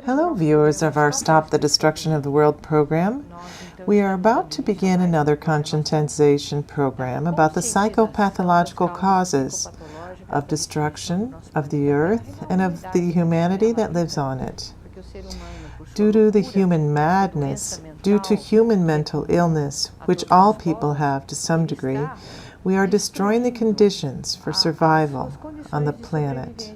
Hello, viewers of our Stop the Destruction of the World program. We are about to begin another conscientization program about the psychopathological causes of destruction of the earth and of the humanity that lives on it. Due to the human madness, due to human mental illness, which all people have to some degree, we are destroying the conditions for survival on the planet.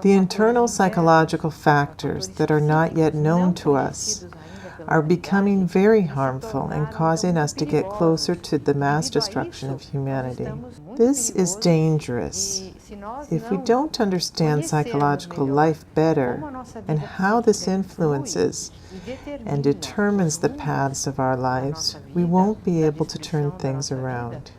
The internal psychological factors that are not yet known to us are becoming very harmful and causing us to get closer to the mass destruction of humanity. This is dangerous. If we don't understand psychological life better and how this influences and determines the paths of our lives, we won't be able to turn things around.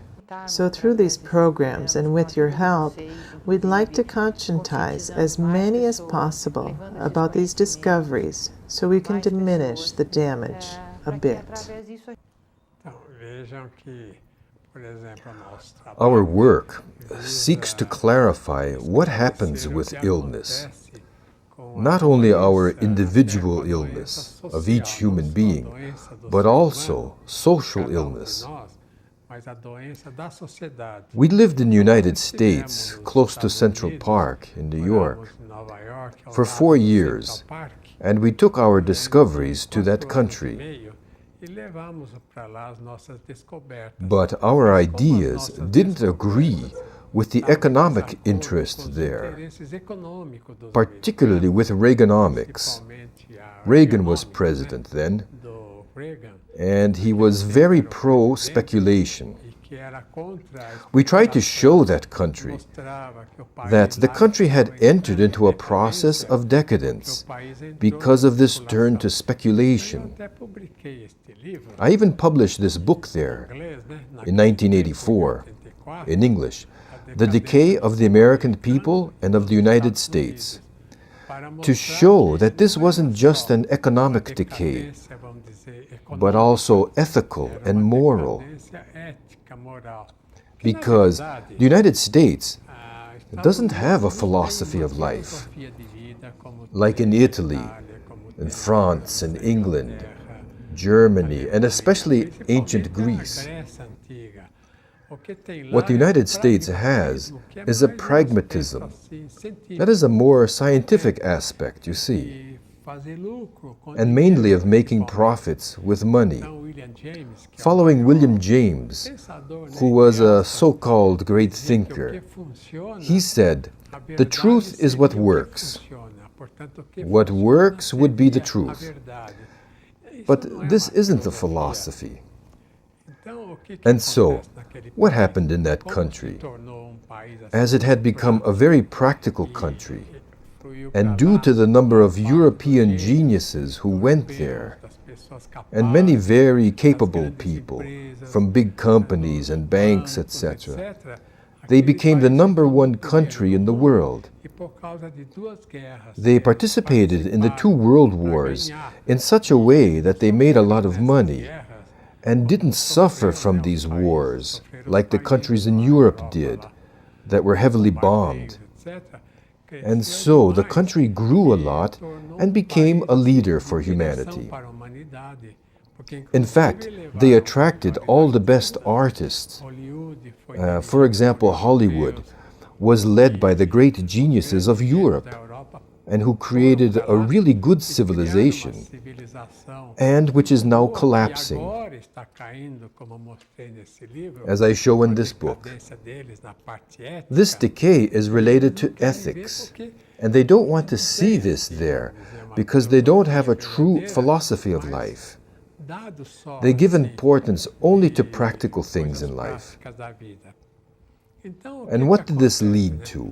So through these programs and with your help, we'd like to conscientize as many as possible about these discoveries so we can diminish the damage a bit. Our work seeks to clarify what happens with illness. Not only our individual illness of each human being, but also social illness. We lived in the United States, close to Central Park in New York, for 4 years, and we took our discoveries to that country. But our ideas didn't agree with the economic interest there, particularly with Reaganomics. Reagan was president then, and he was very pro-speculation. We tried to show that country that the country had entered into a process of decadence because of this turn to speculation. I even published this book there in 1984, in English, The Decay of the American People and of the United States, to show that this wasn't just an economic decay, but also ethical and moral. Because the United States doesn't have a philosophy of life, like in Italy, in France, and England, Germany, and especially ancient Greece. What the United States has is a pragmatism. That is a more scientific aspect, you see, and mainly of making profits with money. Following William James, who was a so-called great thinker, he said, "The truth is what works. What works would be the truth." But this isn't a philosophy. And so, what happened in that country? As it had become a very practical country, and due to the number of European geniuses who went there, and many very capable people from big companies and banks, etc., they became the #1 country in the world. They participated in the 2 world wars in such a way that they made a lot of money and didn't suffer from these wars like the countries in Europe did that were heavily bombed. And so the country grew a lot and became a leader for humanity. In fact, they attracted all the best artists. For example, Hollywood was led by the great geniuses of Europe, and who created a really good civilization, and which is now collapsing, as I show in this book. This decay is related to ethics, and they don't want to see this there, because they don't have a true philosophy of life. They give importance only to practical things in life. And what did this lead to?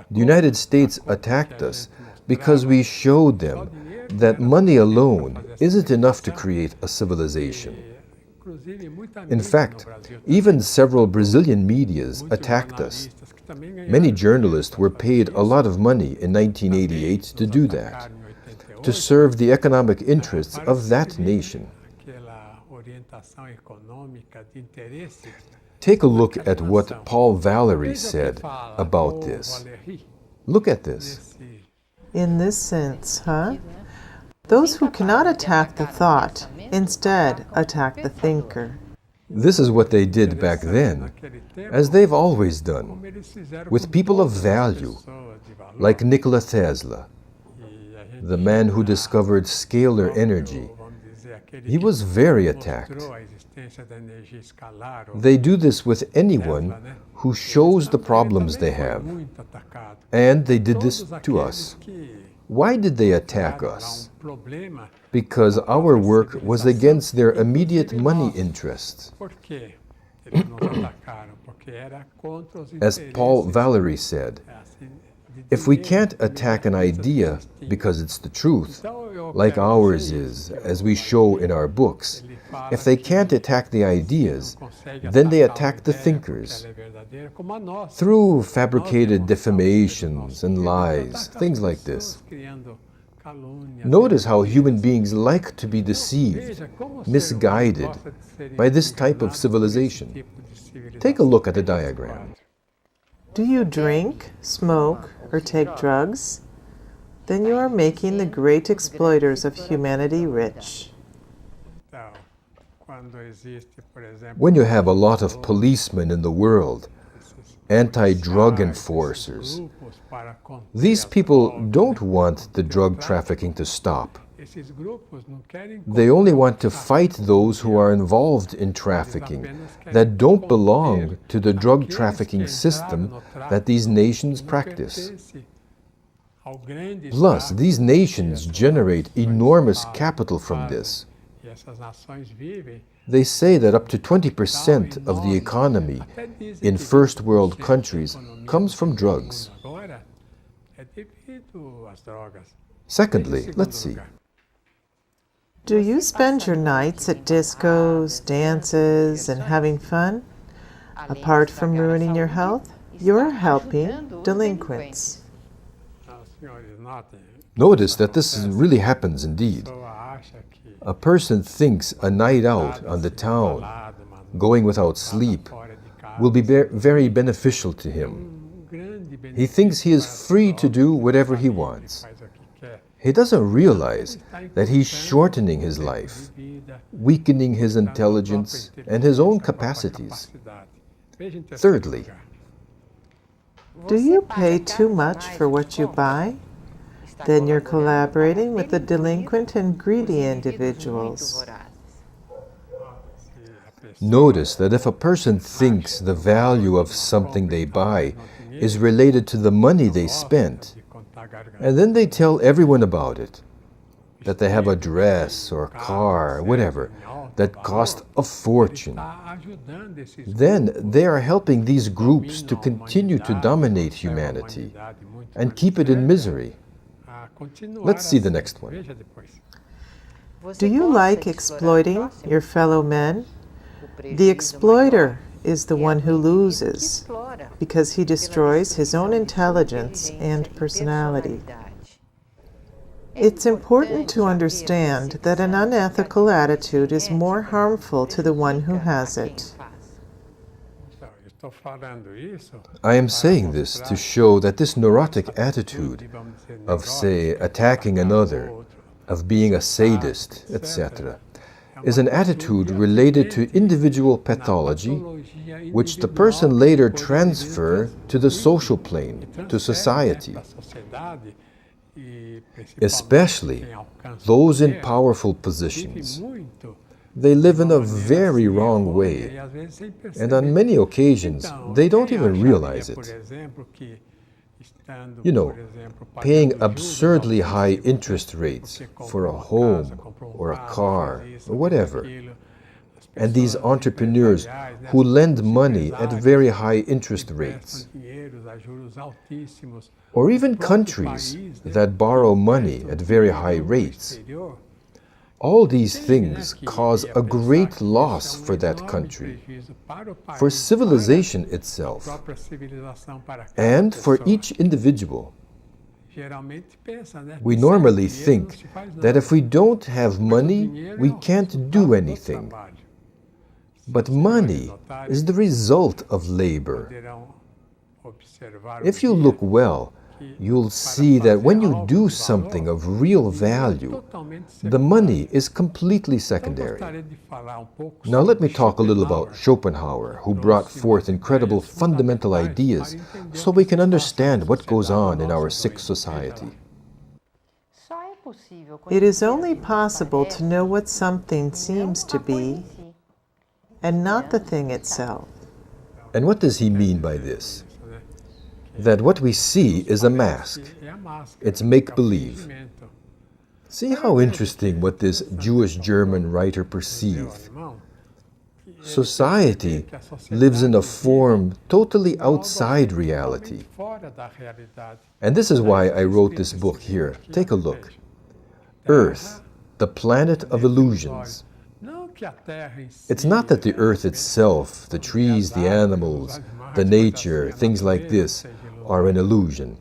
The United States attacked us because we showed them that money alone isn't enough to create a civilization. In fact, even several Brazilian medias attacked us. Many journalists were paid a lot of money in 1988 to do that, to serve the economic interests of that nation. Take a look at what Paul Valery said about this. Look at this. In this sense, huh? Those who cannot attack the thought, instead attack the thinker. This is what they did back then, as they've always done, with people of value, like Nikola Tesla, the man who discovered scalar energy. He was very attacked. They do this with anyone who shows the problems they have. And they did this to us. Why did they attack us? Because our work was against their immediate money interests. As Paul Valery said, if we can't attack an idea because it's the truth, like ours is, as we show in our books, if they can't attack the ideas, then they attack the thinkers through fabricated defamations and lies, things like this. Notice how human beings like to be deceived, misguided by this type of civilization. Take a look at the diagram. Do you drink, smoke, or take drugs? Then you are making the great exploiters of humanity rich. When you have a lot of policemen in the world, anti-drug enforcers, these people don't want the drug trafficking to stop. They only want to fight those who are involved in trafficking, that don't belong to the drug trafficking system that these nations practice. Plus, these nations generate enormous capital from this. They say that up to 20% of the economy in first world countries comes from drugs. Secondly, let's see. Do you spend your nights at discos, dances, and having fun? Apart from ruining your health, you're helping delinquents. Notice that this really happens indeed. A person thinks a night out on the town, going without sleep, will be very beneficial to him. He thinks he is free to do whatever he wants. He doesn't realize that he's shortening his life, weakening his intelligence and his own capacities. Thirdly, do you pay too much for what you buy? Then you're collaborating with the delinquent and greedy individuals. Notice that if a person thinks the value of something they buy is related to the money they spent, and then they tell everyone about it, that they have a dress or a car, whatever, that cost a fortune, then they are helping these groups to continue to dominate humanity and keep it in misery. Let's see the next one. Do you like exploiting your fellow men? The exploiter is the one who loses because he destroys his own intelligence and personality. It's important to understand that an unethical attitude is more harmful to the one who has it. I am saying this to show that this neurotic attitude of, say, attacking another, of being a sadist, etc., is an attitude related to individual pathology, which the person later transfers to the social plane, to society. Especially those in powerful positions. They live in a very wrong way, and on many occasions they don't even realize it. You know, paying absurdly high interest rates for a home or a car or whatever. And these entrepreneurs who lend money at very high interest rates. Or even countries that borrow money at very high rates. All these things cause a great loss for that country, for civilization itself, and for each individual. We normally think that if we don't have money, we can't do anything. But money is the result of labor. If you look well, you'll see that when you do something of real value, the money is completely secondary. Now let me talk a little about Schopenhauer, who brought forth incredible fundamental ideas so we can understand what goes on in our sick society. It is only possible to know what something seems to be and not the thing itself. And what does he mean by this? That what we see is a mask. It's make-believe. See how interesting what this Jewish-German writer perceived. Society lives in a form totally outside reality. And this is why I wrote this book here. Take a look. Earth, the planet of illusions. It's not that the earth itself, the trees, the animals, the nature, things like this, are an illusion.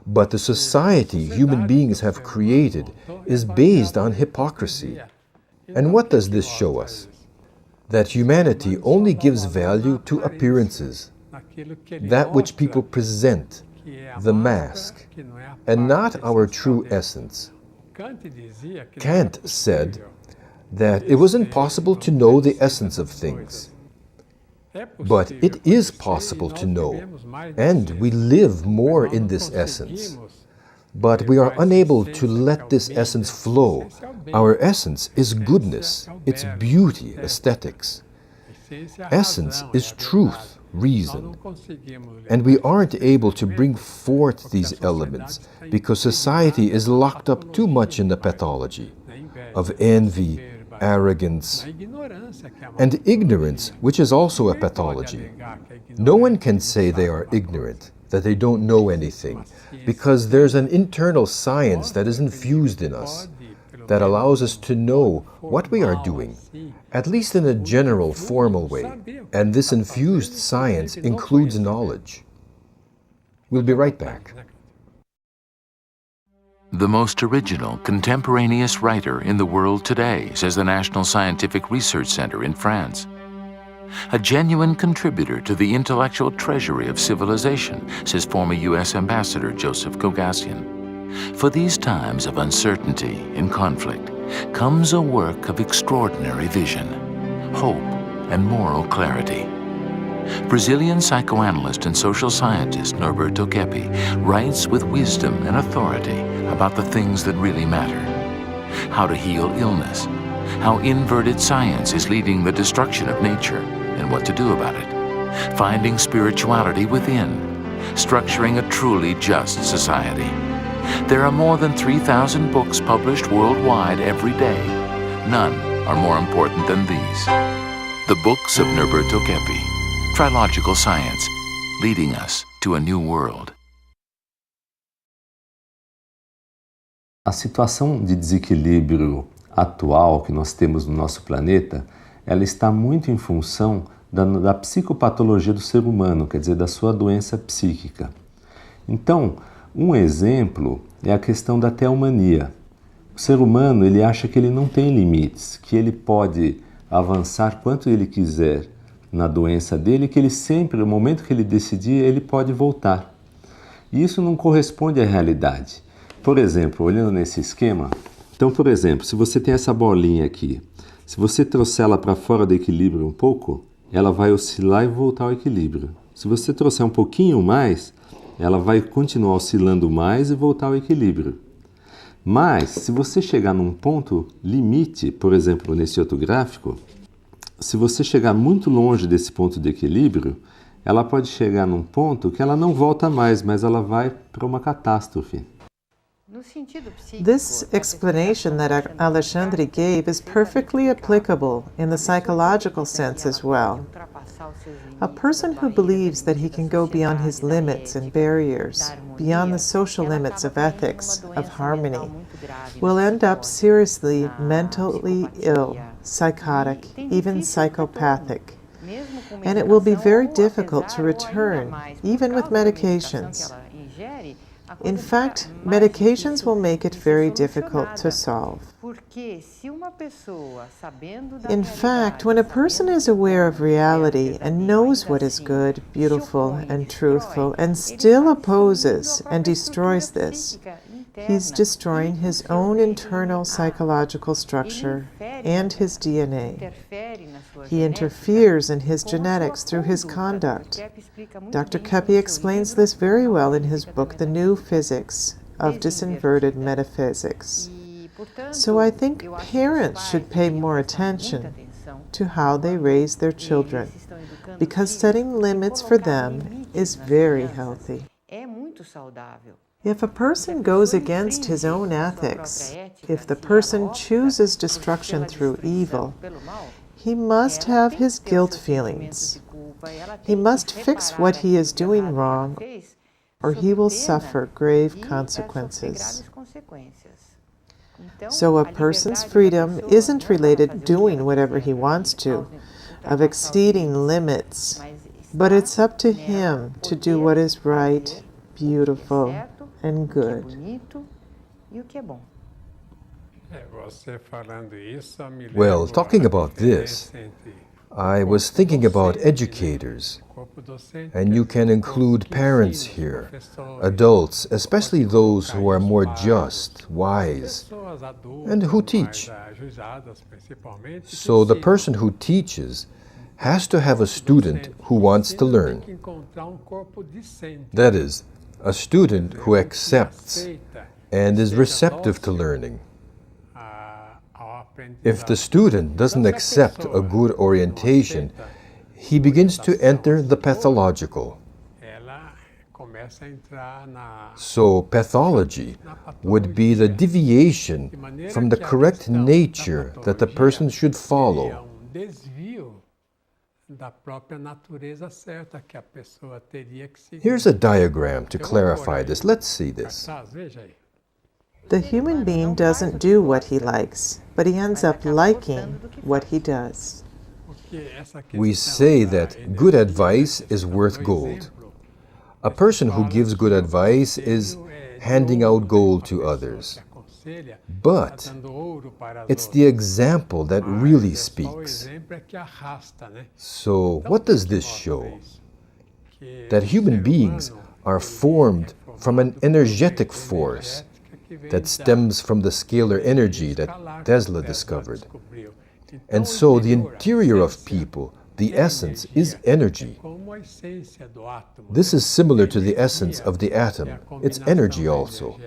But the society human beings have created is based on hypocrisy. And what does this show us? That humanity only gives value to appearances, that which people present, the mask, and not our true essence. Kant said that it was impossible to know the essence of things. But it is possible to know, and we live more in this essence. But we are unable to let this essence flow. Our essence is goodness, it's beauty, aesthetics. Essence is truth, reason. And we aren't able to bring forth these elements because society is locked up too much in the pathology of envy, arrogance, and ignorance, which is also a pathology. No one can say they are ignorant, that they don't know anything, because there's an internal science that is infused in us, that allows us to know what we are doing, at least in a general, formal way. And this infused science includes knowledge. We'll be right back. The most original contemporaneous writer in the world today, says the National Scientific Research Center in France. A genuine contributor to the intellectual treasury of civilization, says former U.S. Ambassador Joseph Kogassian. For these times of uncertainty and conflict comes a work of extraordinary vision, hope, and moral clarity. Brazilian psychoanalyst and social scientist Norberto Keppe writes with wisdom and authority about the things that really matter. How to heal illness, how inverted science is leading the destruction of nature, and what to do about it. Finding spirituality within, structuring a truly just society. There are more than 3,000 books published worldwide every day. None are more important than these. The books of Norberto Keppe, Trilogical Science, leading us to a new world. A situação de desequilíbrio atual que nós temos no nosso planeta, ela está muito em função da psicopatologia do ser humano, quer dizer, da sua doença psíquica. Então, um exemplo é a questão da teomania. O ser humano, ele acha que ele não tem limites, que ele pode avançar quanto ele quiser na doença dele, que ele sempre, no momento que ele decidir, ele pode voltar. E isso não corresponde à realidade. Por exemplo, olhando nesse esquema, então, por exemplo, se você tem essa bolinha aqui, se você trouxer ela para fora do equilíbrio um pouco, ela vai oscilar e voltar ao equilíbrio. Se você trouxer um pouquinho mais, ela vai continuar oscilando mais e voltar ao equilíbrio. Mas, se você chegar num ponto limite, por exemplo, nesse outro gráfico, se você chegar muito longe desse ponto de equilíbrio, ela pode chegar num ponto que ela não volta mais, mas ela vai para uma catástrofe. This explanation that Alexandre gave is perfectly applicable in the psychological sense as well. A person who believes that he can go beyond his limits and barriers, beyond the social limits of ethics, of harmony, will end up seriously mentally ill, psychotic, even psychopathic. And it will be very difficult to return, even with medications. In fact, medications will make it very difficult to solve. In fact, when a person is aware of reality and knows what is good, beautiful, and truthful, and still opposes and destroys this, he's destroying his own internal psychological structure and his DNA. He interferes in his genetics through his conduct. Dr. Kepi explains this very well in his book, The New Physics of Disinverted Metaphysics. So I think parents should pay more attention to how they raise their children, because setting limits for them is very healthy. If a person goes against his own ethics, if the person chooses destruction through evil, he must have his guilt feelings. He must fix what he is doing wrong, or he will suffer grave consequences. So a person's freedom isn't related to doing whatever he wants to, of exceeding limits, but it's up to him to do what is right, beautiful, and good. Well, talking about this, I was thinking about educators, and you can include parents here, adults, especially those who are more just, wise, and who teach. So the person who teaches has to have a student who wants to learn. That is, a student who accepts and is receptive to learning. If the student doesn't accept a good orientation, he begins to enter the pathological. So pathology would be the deviation from the correct nature that the person should follow. Here's a diagram to clarify this. Let's see this. The human being doesn't do what he likes, but he ends up liking what he does. We say that good advice is worth gold. A person who gives good advice is handing out gold to others. But it's the example that really speaks. So what does this show? That human beings are formed from an energetic force that stems from the scalar energy that Tesla discovered. And so the interior of people, the essence, is energy. This is similar to the essence of the atom. It's energy also.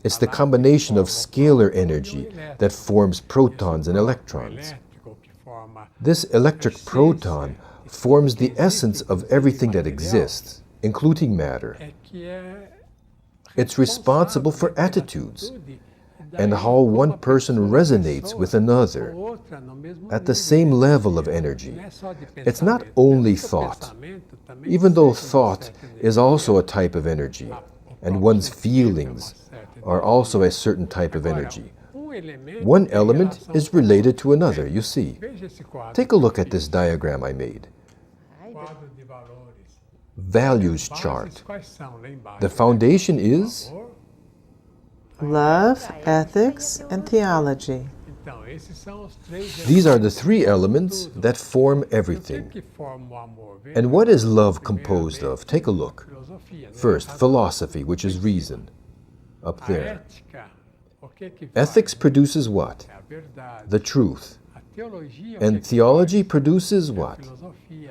It's the combination of scalar energy that forms protons and electrons. This electric proton forms the essence of everything that exists, including matter. It's responsible for attitudes and how one person resonates with another at the same level of energy. It's not only thought, even though thought is also a type of energy, and one's feelings are also a certain type of energy. One element is related to another, you see. Take a look at this diagram I made. Values chart. The foundation is love, ethics, and theology. These are the three elements that form everything. And what is love composed of? Take a look. First, philosophy, which is reason, up there. Ethics produces what? The truth. And theology produces what?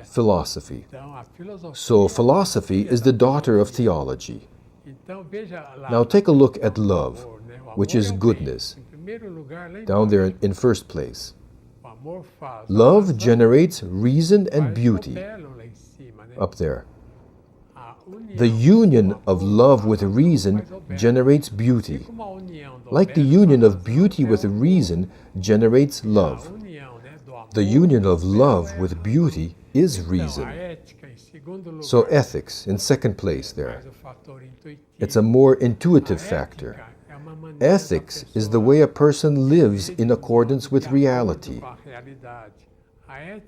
Philosophy. So philosophy is the daughter of theology. Now take a look at love, which is goodness, down there in first place. Love generates reason and beauty, up there. The union of love with reason generates beauty, like the union of beauty with reason generates love. The union of love with beauty is reason. So ethics, in second place there. It's a more intuitive factor. Ethics is the way a person lives in accordance with reality.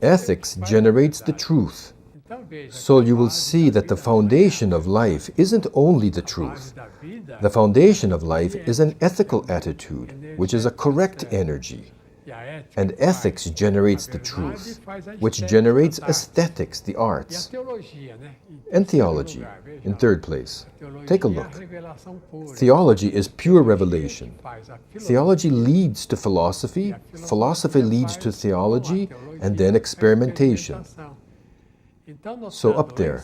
Ethics generates the truth, So you will see that the foundation of life isn't only the truth. The foundation of life is an ethical attitude, which is a correct energy. And ethics generates the truth, which generates aesthetics, the arts. And theology, in third place. Take a look. Theology is pure revelation. Theology leads to philosophy, philosophy leads to theology, and then experimentation. So up there,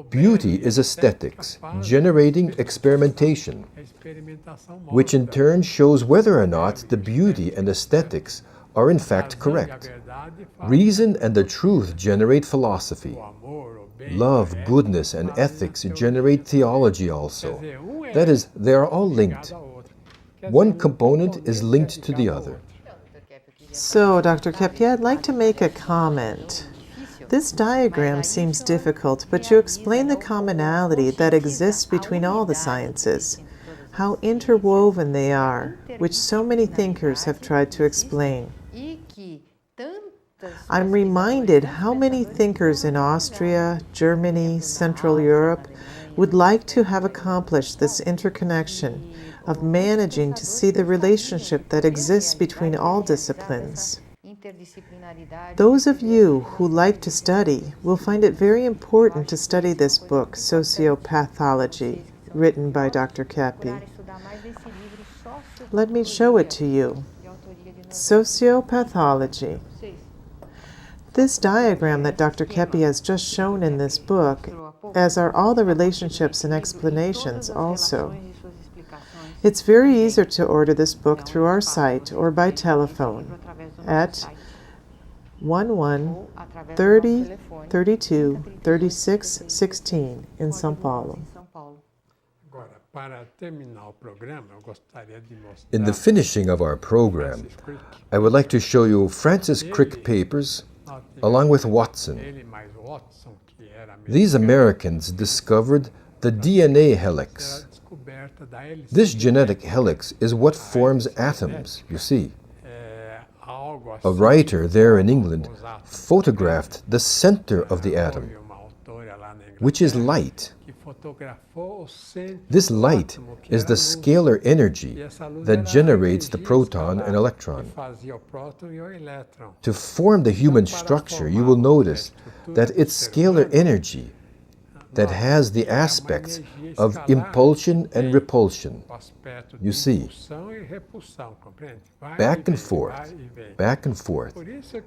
beauty is aesthetics, generating experimentation, which in turn shows whether or not the beauty and aesthetics are in fact correct. Reason and the truth generate philosophy. Love, goodness, and ethics generate theology also. That is, they are all linked. One component is linked to the other. So, Dr. Kepi, I'd like to make a comment. This diagram seems difficult, but you explain the commonality that exists between all the sciences, how interwoven they are, which so many thinkers have tried to explain. I'm reminded how many thinkers in Austria, Germany, Central Europe would like to have accomplished this interconnection of managing to see the relationship that exists between all disciplines. Those of you who like to study will find it very important to study this book, Sociopathology, written by Dr. Kepi. Let me show it to you. Sociopathology. This diagram that Dr. Kepi has just shown in this book, as are all the relationships and explanations also. It's very easy to order this book through our site or by telephone at 11 30 32 36 16 in São Paulo. In the finishing of our program, I would like to show you Francis Crick papers along with Watson. These Americans discovered the DNA helix. This genetic helix is what forms atoms, you see. A writer there in England photographed the center of the atom, which is light. This light is the scalar energy that generates the proton and electron. To form the human structure, you will notice that it's scalar energy that has the aspects of impulsion and repulsion. You see, back and forth, back and forth.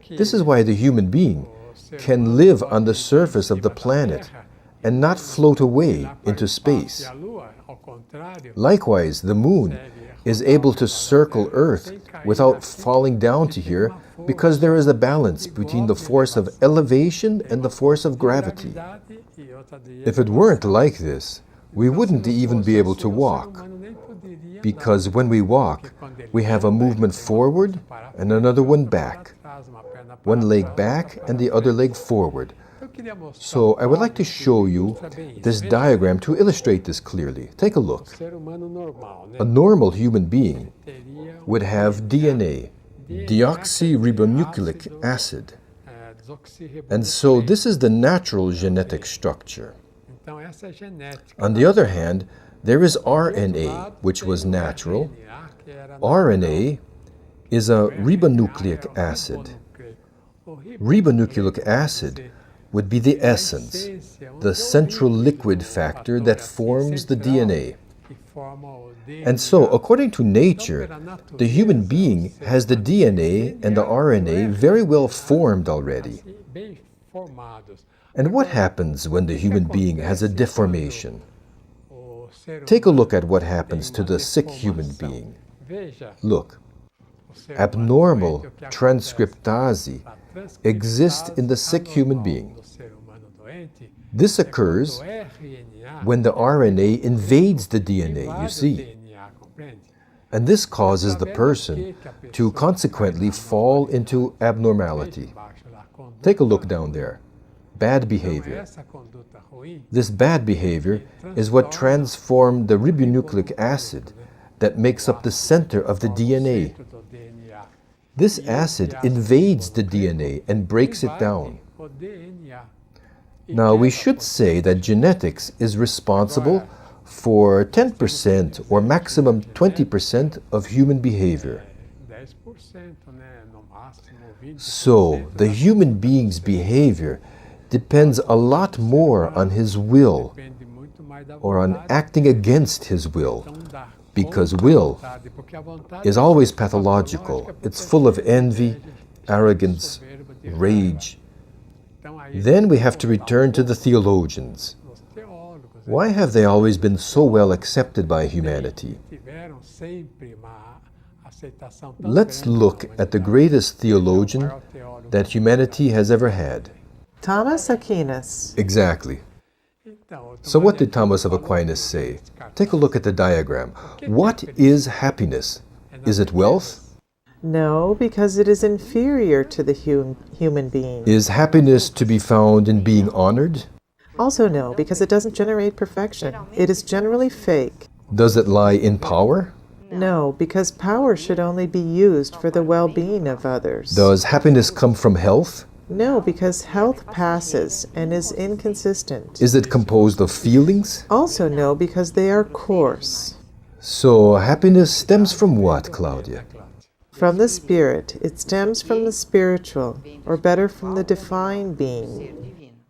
This is why the human being can live on the surface of the planet and not float away into space. Likewise, the moon is able to circle Earth without falling down to here because there is a balance between the force of elevation and the force of gravity. If it weren't like this, we wouldn't even be able to walk, because when we walk, we have a movement forward and another one back, one leg back and the other leg forward. So I would like to show you this diagram to illustrate this clearly. Take a look. A normal human being would have DNA, deoxyribonucleic acid. And so this is the natural genetic structure. On the other hand, there is RNA, which was natural. RNA is a ribonucleic acid. Ribonucleic acid would be the essence, the central liquid factor that forms the DNA. And so, according to nature, the human being has the DNA and the RNA very well formed already. And what happens when the human being has a deformation? Take a look at what happens to the sick human being. Look, abnormal transcriptase exists in the sick human being. This occurs when the RNA invades the DNA, you see. And this causes the person to consequently fall into abnormality. Take a look down there. Bad behavior. This bad behavior is what transformed the ribonucleic acid that makes up the center of the DNA. This acid invades the DNA and breaks it down. Now, we should say that genetics is responsible for 10% or maximum 20% of human behavior. So, the human being's behavior depends a lot more on his will or on acting against his will, because will is always pathological. It's full of envy, arrogance, rage. Then we have to return to the theologians. Why have they always been so well accepted by humanity? Let's look at the greatest theologian that humanity has ever had. Thomas Aquinas. Exactly. So what did Thomas of Aquinas say? Take a look at the diagram. What is happiness? Is it wealth? No, because it is inferior to the human being. Is happiness to be found in being honored? Also no, because it doesn't generate perfection. It is generally fake. Does it lie in power? No, because power should only be used for the well-being of others. Does happiness come from health? No, because health passes and is inconsistent. Is it composed of feelings? Also no, because they are coarse. So happiness stems from what, Claudia? From the spirit. It stems from the spiritual, or better, from the divine being.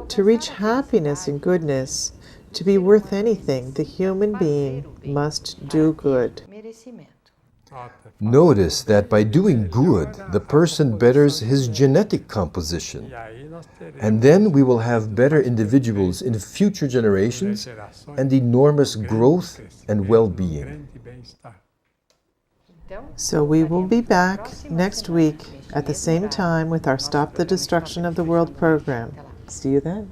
To reach happiness and goodness, to be worth anything, the human being must do good. Notice that by doing good, the person betters his genetic composition. And then we will have better individuals in future generations and enormous growth and well-being. So we will be back next week at the same time with our Stop the Destruction of the World program. See you then.